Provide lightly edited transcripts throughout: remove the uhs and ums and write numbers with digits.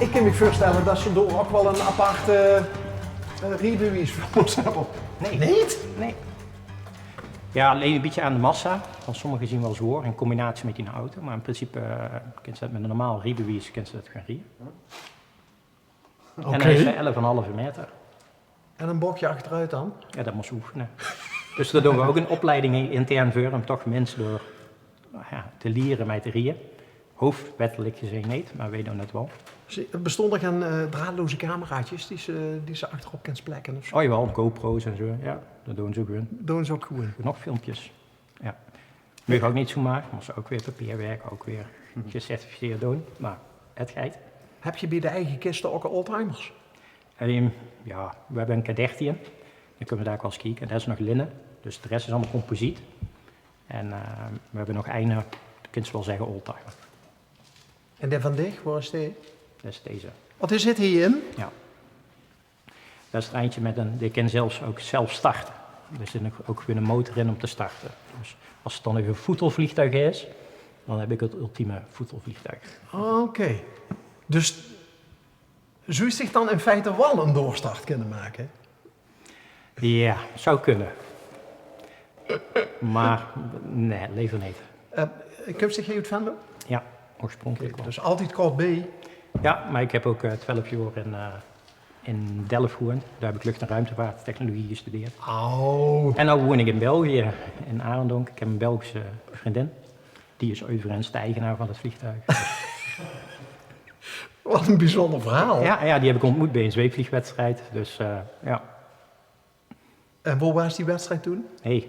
ik kan me voorstellen dat ze door ook wel een aparte rijbewijs voor ons hebben. Nee. Niet? Nee. Ja, alleen een beetje aan de massa. Van sommigen zien wel zwaar in combinatie met die auto. Maar in principe kun je dat met een normaal rijbewijs kun je dat gaan rijden. En hij is 11,5 meter. En een bokje achteruit dan? Ja, dat moest oefenen. Dus daar doen we ook een opleiding intern voor om toch mensen door te leren met te rijden. Hoofdwettelijk gezien niet, maar wij doen het wel. Bestond er geen draadloze cameraatjes die ze achterop kunnen plekken of zo? Oh jawel, GoPro's en zo. Ja, dat doen ze ook gewoon. Doen ze ook goed. Nog filmpjes. Ja. Mag ik ook niet zo maken, maar ze ook weer papierwerk, ook weer gecertificeerd doen. Maar het geit. Heb je bij de eigen kisten ook oldtimers? Ja, we hebben een K13. Dan kunnen we daar ook wel eens kijken. Dat is nog linnen, dus de rest is allemaal composiet. En we hebben nog een, kun je wel zeggen, oldtimer. En de van dich, waar is die? Dat is deze. Wat is dit hierin? Ja. Dat is het eindje met die kan zelfs ook zelf starten. Er zit ook weer een motor in om te starten. Dus als het dan een voetelvliegtuig is, dan heb ik het ultieme voetelvliegtuig. Oké. Dus zou je zich dan in feite wel een doorstart kunnen maken? Ja, zou kunnen. Maar nee, liever niet. Kun je zich heel fan doen? Ja, oorspronkelijk wel. Dus altijd kort B. Ja, maar ik heb ook 12 jaar in Delft gewoond. Daar heb ik lucht- en ruimtevaarttechnologie gestudeerd. Oh. En nu woon ik in België, in Arendonk. Ik heb een Belgische vriendin. Die is overigens de eigenaar van het vliegtuig. Wat een bijzonder verhaal. Ja, die heb ik ontmoet bij een zweefvliegwedstrijd. Dus ja. En waar was die wedstrijd toen? Hey,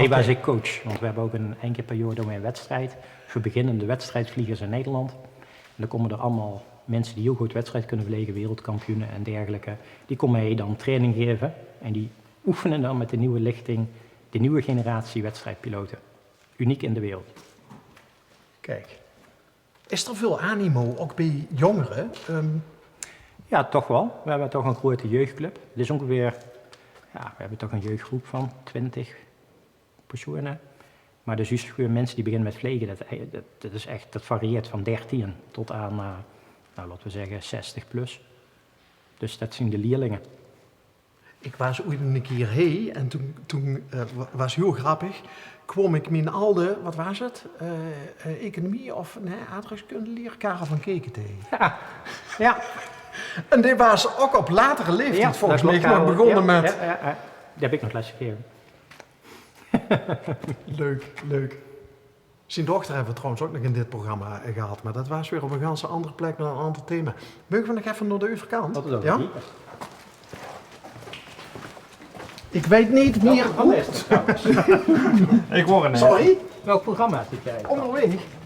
waar is ik coach. Want we hebben ook één keer per jaar doen we een wedstrijd. Voor beginnende wedstrijdvliegers in Nederland. En dan komen er allemaal mensen die heel goed wedstrijd kunnen vliegen, wereldkampioenen en dergelijke. Die komen mee dan training geven. En die oefenen dan met de nieuwe lichting, de nieuwe generatie wedstrijdpiloten. Uniek in de wereld. Kijk. Is er veel animo, ook bij jongeren? Ja, toch wel. We hebben toch een grote jeugdclub. Het is ongeveer, we hebben toch een jeugdgroep van 20 personen. Maar dus juist gewoon mensen die beginnen met vliegen, dat varieert van 13 tot aan, laten we zeggen, 60 plus. Dus dat zijn de leerlingen. Ik was ooit een keer heen en toen was heel grappig. Kwam ik mijn oude, wat was het? Economie of aardrijkskunde leren, Karel van Keken tegen. Ja. En die was ook op latere leeftijd volgens mij nog begonnen met... Ja. Die heb ik nog lesgegeven. Leuk. Zijn dochter hebben we trouwens ook nog in dit programma gehad, maar dat was weer op een ganz andere plek met een ander thema. Mogen we nog even naar de overkant? Dat is ook ja? niet. Ik weet niet meer hoe. Ik hoor het. Sorry? Welk programma zit jij?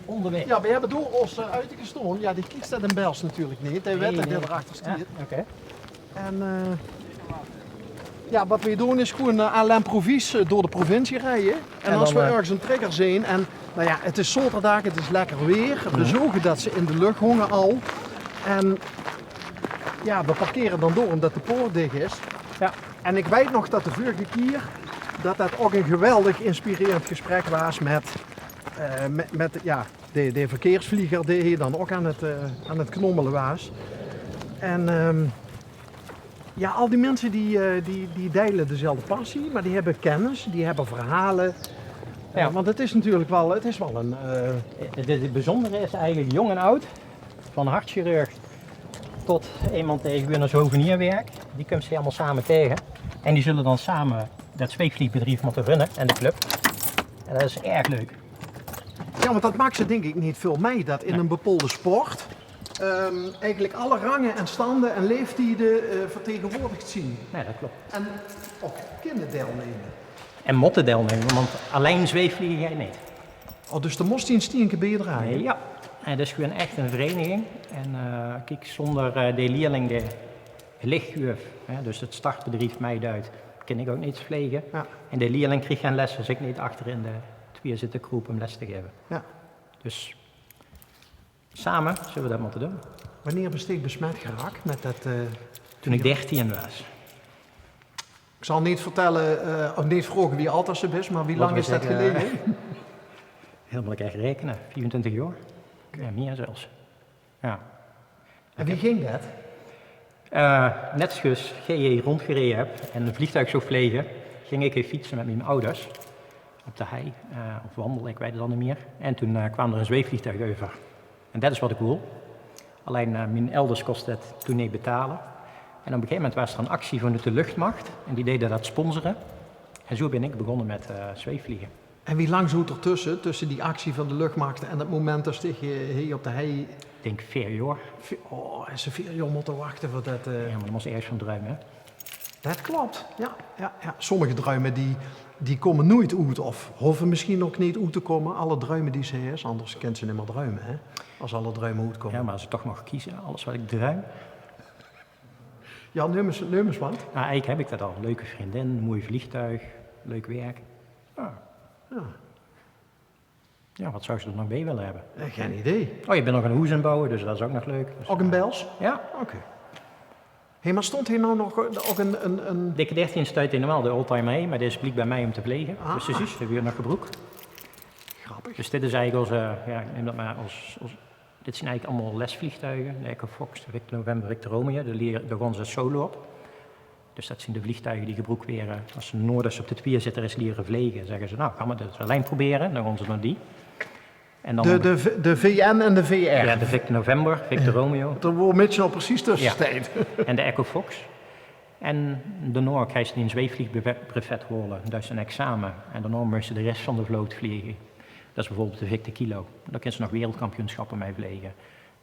Onderweg. Ja, we hebben door ons uitgestonden. Ja, die kiest dat in Bels natuurlijk niet. Die weet dat hij erachter stiert. Ja, oké. En wat we doen is gewoon à l'improvies door de provincie rijden. En als we ergens een trigger zien en het is zaterdag, het is lekker weer. We zorgen dat ze in de lucht hangen al. En ja, we parkeren dan door omdat de poort dicht is. Ja. En ik weet nog dat de vorige keer dat ook een geweldig inspirerend gesprek was met de verkeersvlieger die hier dan ook aan het knommelen was. En al die mensen die delen dezelfde passie, maar die hebben kennis, die hebben verhalen. Ja. Want het is natuurlijk wel, een... Het bijzondere is eigenlijk jong en oud, van hartchirurg tot iemand die gewoon als hovenier werkt. Die komt ze allemaal samen tegen. En die zullen dan samen dat zweefvliegbedrijf moeten runnen en de club. En dat is erg leuk. Ja, want dat maakt ze denk ik niet veel mee, dat in een bepaalde sport eigenlijk alle rangen en standen en leeftijden vertegenwoordigd zien. Nee, dat klopt. En ook kinderen deelnemen. En motten deelnemen, want alleen zweefvliegen jij niet. Oh, dus de moest die een stienke bijdragen? Ja, en dat is gewoon echt een vereniging. En kijk, zonder de leerling de lichtguf, dus het startbedrijf mij duidt, kan ik ook niets vliegen. Ja. En de leerling kreeg geen les als ik niet achter in de twee zitten kroep om les te geven. Ja. Dus samen zullen we dat moeten doen. Wanneer ben je besmet geraakt met dat... Toen ik 13 was. Ik zal niet vertellen, of niet vragen wie oud ze is, maar wie lang is dat geleden? Helemaal echt rekenen, 24 jaar. Ja, meer zelfs. Ja. En wie ging dat? Net zoals GJ rondgereden heb en een vliegtuig zou vliegen, ging ik even fietsen met mijn ouders op de hei, of wandelen, ik weet het al niet meer. En toen kwam er een zweefvliegtuig over. En dat is wat ik wil. Alleen mijn elders kost het toen niet betalen. En op een gegeven moment was er een actie vanuit de luchtmacht en die deden dat sponsoren. En zo ben ik begonnen met zweefvliegen. En wie lang zoet er tussen die actie van de luchtmacht en het moment dat je hier op de hei... Ik denk 4 jaar. Oh, en ze 4 jaar moeten wachten voor dat... Ja, maar dat was eerst van druimen, hè? Dat klopt, ja. Sommige druimen die komen nooit uit of hoeven misschien ook niet uit te komen. Alle druimen die ze heeft, anders kent ze niet meer druimen, hè? Als alle druimen uitkomen. Ja, maar als ik toch mag kiezen, alles wat ik druim. Ja, nummers wat? Nou, eigenlijk heb ik dat al. Leuke vriendin, mooi vliegtuig, leuk werk. Ja, wat zou ze er nog bij willen hebben? Geen idee. Oh, je bent nog een hoes aan bouwen, dus dat is ook nog leuk. Dus, Ook een bels? Ja. Oké. Hé, maar stond hier nou nog ook een... Dikke 13 stuit hij normaal de oldtimer heen, maar dit is bij mij om te vliegen. Dus precies, we hebben hier nog gebroek. Grappig. Dus dit is eigenlijk onze, ja, ik neem dat maar als dit zijn eigenlijk allemaal lesvliegtuigen. De Echo Fox, de Victor November, Victor Romeo, daar gaan ze solo op. Dus dat zijn de vliegtuigen die gebroek weer, als ze noorders op de pier zitten, is leren vliegen. Zeggen ze, nou, gaan we dit alleen proberen, dan gaan ze naar die. En dan de VN en de VR. Ja, de Victor November, Victor Romeo. Daar wordt Mitchell precies tussen staat. En de Echo Fox. En daarna krijg je een zweefvliegbrevet holen. Dat is een examen. En daarna moest je de rest van de vloot vliegen. Dat is bijvoorbeeld de Victor Kilo. Daar kunnen ze nog wereldkampioenschappen mee vliegen.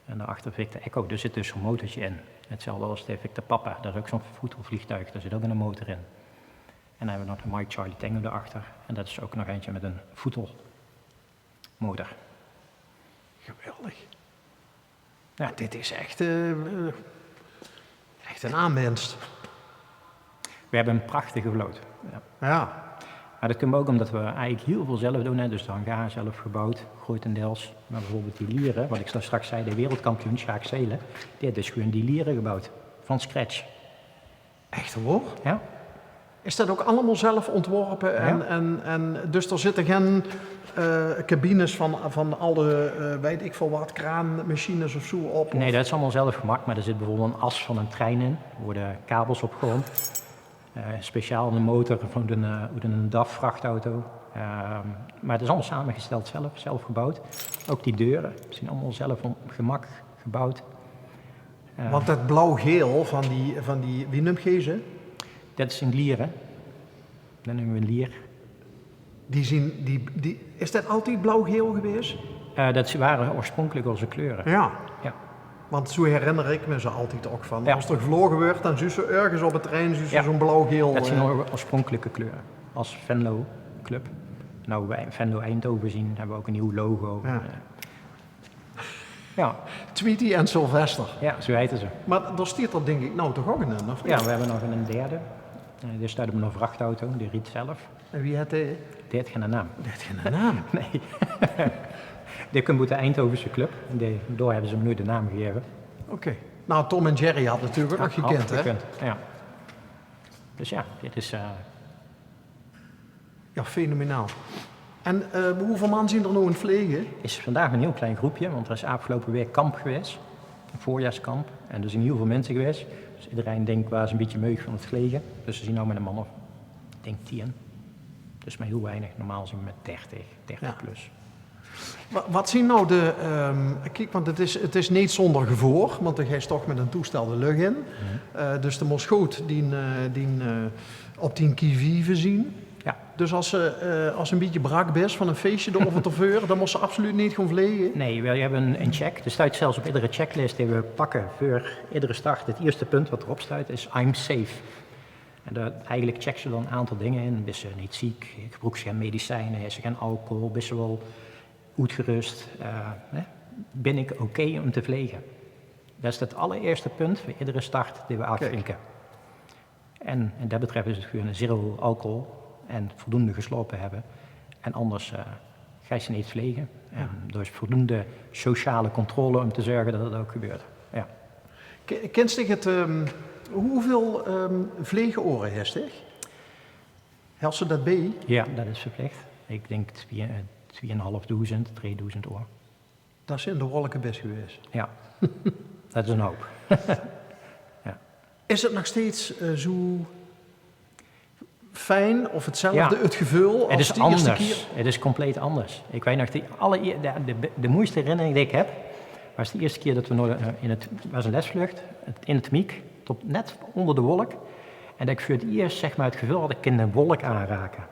En daarachter Victor Echo, daar zit dus een motortje in. Hetzelfde als de Victor Papa, dat is ook zo'n voetelvliegtuig, daar zit ook een motor in. En dan hebben we nog de Mike Charlie Tango daarachter. En dat is ook nog eentje met een voetelmotor. Geweldig. Ja. Dit is echt een aanwinst. We hebben een prachtige vloot. Ja. Maar dat kunnen we ook omdat we eigenlijk heel veel zelf doen. Hè. Dus de hangar zelf gebouwd, grotendeels. Maar bijvoorbeeld die lieren, wat ik zo straks zei, de wereldkampioen Sjaak Zelen, die heeft dus gewoon die lieren gebouwd. Van scratch. Echt hoor? Ja. Is dat ook allemaal zelf ontworpen? Ja. En dus er zitten geen cabines van alle, weet ik veel wat, kraanmachines of zo op? Nee, dat is allemaal zelf gemaakt. Maar er zit bijvoorbeeld een as van een trein in. Er worden kabels opgewonden. Speciaal een motor van een DAF-vrachtauto. Maar het is allemaal samengesteld zelf gebouwd. Ook die deuren zijn allemaal zelf op gemak gebouwd. Want dat blauw-geel van die, wie noemt je ze? Dat is een lier, hè? Dat noemen we een lier. Is dat altijd blauw-geel geweest? Dat waren oorspronkelijk onze kleuren. Ja. Ja. Want zo herinner ik me ze altijd ook van. Ja. Als er gevlogen werd, dan zie je ergens op het terrein zo'n blauw-geel. Dat zijn oorspronkelijke kleuren. Als Venlo Club. Nou, bij Venlo Eindhoven zien, hebben we ook een nieuw logo. Ja. Ja. Tweety en Sylvester. Ja, zo heten ze. Maar daar stiert er denk ik nou toch ook in, of niet? Ja, we hebben nog een derde. Die staat op een vrachtauto, die riet zelf. En wie had die? Die heeft geen naam. Die had geen naam. Nee. Dit komt uit de Eindhovense club. Door hebben ze hem nu de naam gegeven. Oké. Nou, Tom en Jerry had natuurlijk ook nog gekend, hè? Ja. Dus ja, dit is... Ja, fenomenaal. En hoeveel man zien er nou in het vliegen? is vandaag een heel klein groepje, want er is afgelopen week kamp geweest. Een voorjaarskamp. En er zijn heel veel mensen geweest. Dus iedereen denkt, waar is een beetje meug van het vliegen. Dus ze zien nou met een man of, ik denk 10. Dus maar heel weinig. Normaal zien we met 30 plus. Wat zien nou de... kijk, want het is niet zonder gevoor, want dan ga je toch met een toestel de lucht in. Dus de moest goed die op die kivive zien. Ja. Dus als een beetje brak is van een feestje door of het tevoren, dan moest ze absoluut niet gaan vliegen? Nee, we hebben een check. Er staat zelfs op iedere checklist die we pakken voor iedere start. Het eerste punt wat erop staat is I'm safe. En eigenlijk checken ze dan een aantal dingen in. Ben ze niet ziek? Gebruik ze geen medicijnen? Is ze geen alcohol? Ben ze wel uitgerust? Ben ik oké om te vliegen? Dat is het allereerste punt voor iedere start die we afvinken. En dat betreft is het gewoon een zero alcohol en voldoende geslopen hebben. En anders ga je ze niet vliegen. En er is voldoende sociale controle om te zorgen dat het ook gebeurt. Ja. Kent je het... hoeveel vleegoren heeft hij? Helpt ze dat bij? Ja, dat is verplicht. Ik denk 2.500, 3.000 oor. Dat is in de rollijke best geweest. Ja. Dat is een hoop. Is het nog steeds zo fijn of hetzelfde, Ja. het gevoel Het als is de eerste anders. keer? Het is compleet anders. Ik weet nog, de mooiste herinnering die ik heb, was de eerste keer dat we het was een lesvlucht, in het Miek, net onder de wolk. En dat ik voor het eerst zeg maar, het gevoel had, ik kan een wolk aanraken.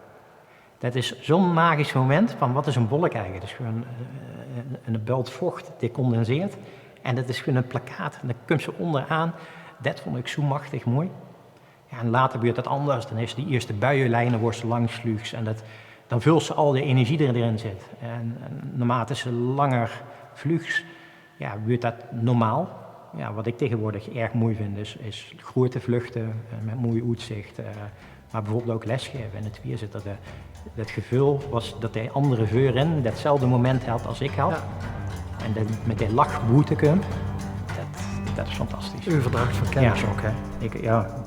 Dat is zo'n magisch moment van wat is een wolk eigenlijk? Het is gewoon een bult vocht die condenseert. En dat is gewoon een plakkaat. En dan komt ze onderaan. Dat vond ik zo machtig mooi. Ja, en later gebeurt het anders. Dan is die eerste buienlijnen wordt ze langsvluchts. En dan vult ze al de energie die erin zit. En naarmate ze langer vluchts, ja, gebeurt dat normaal. Ja, wat ik tegenwoordig erg mooi vind, is grote vluchten met mooi uitzicht. Maar bijvoorbeeld ook lesgeven. En het weer zit dat gevoel was dat de andere veuren datzelfde moment had als ik had. Ja. En dat met die lach boeten kunnen, dat is fantastisch. Overdracht van kennis Ja. ook, hè? Ja,